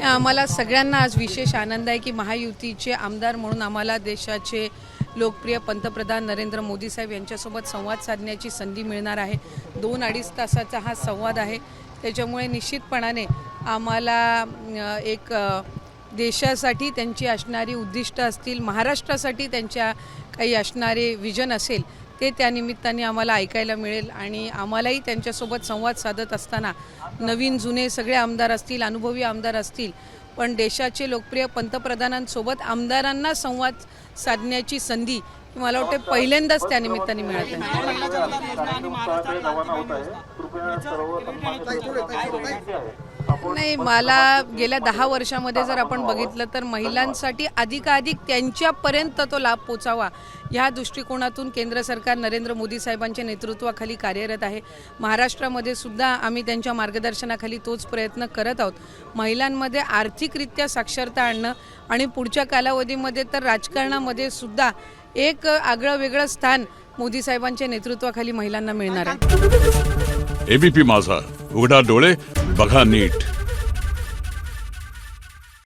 आम्हाला सगळ्यांना आज विशेष आनंद आहे की महायुतीचे आमदार म्हणून आम्हाला देशाचे लोकप्रिय पंतप्रधान नरेंद्र मोदी साहेब यांच्यासोबत संवाद साधण्याची संधी मिळणार आहे। 2-2.5 तासाचा हा संवाद आहे, त्याच्यामुळे निश्चितपणाने आम्हाला एक देशासाठी त्यांची असणारी उद्दिष्ट असतील, महाराष्ट्रासाठी त्यांच्या काही असणारे विजन असेल ते त्या निमित्ताने आम्हाला ऐकायला मिळेल आणि आम्हालाही त्यांच्यासोबत संवाद साधत असताना नवीन जुने सगळे आमदार असतील, अनुभवी आमदार असतील, पण देशाचे लोकप्रिय पंतप्रधानांसोबत आमदारांना संवाद साधण्याची संधी मला वाटते पहिल्यांदाच त्या निमित्ताने मिळत आहे। नाही, मला गेल्या 10 वर्षामध्ये जर आपण बघितलं तर महिलांसाठी अधिकाधिक त्यांच्यापर्यंत तो लाभ पोचावा ह्या दृष्टिकोनातून केंद्र सरकार नरेंद्र मोदी साहेबांच्या नेतृत्वाखाली कार्यरत आहे। महाराष्ट्रामध्ये सुद्धा आम्ही त्यांच्या मार्गदर्शनाखाली तोच प्रयत्न करत आहोत। महिलांमध्ये आर्थिकरित्या साक्षरता आणणं आणि पुढच्या कालावधीमध्ये तर राजकारणामध्ये सुद्धा एक आगळं वेगळं स्थान मोदी साहेबांच्या नेतृत्वाखाली महिलांना मिळणार आहे। एबीपी माझा, उघडा डोळे बघा नीट।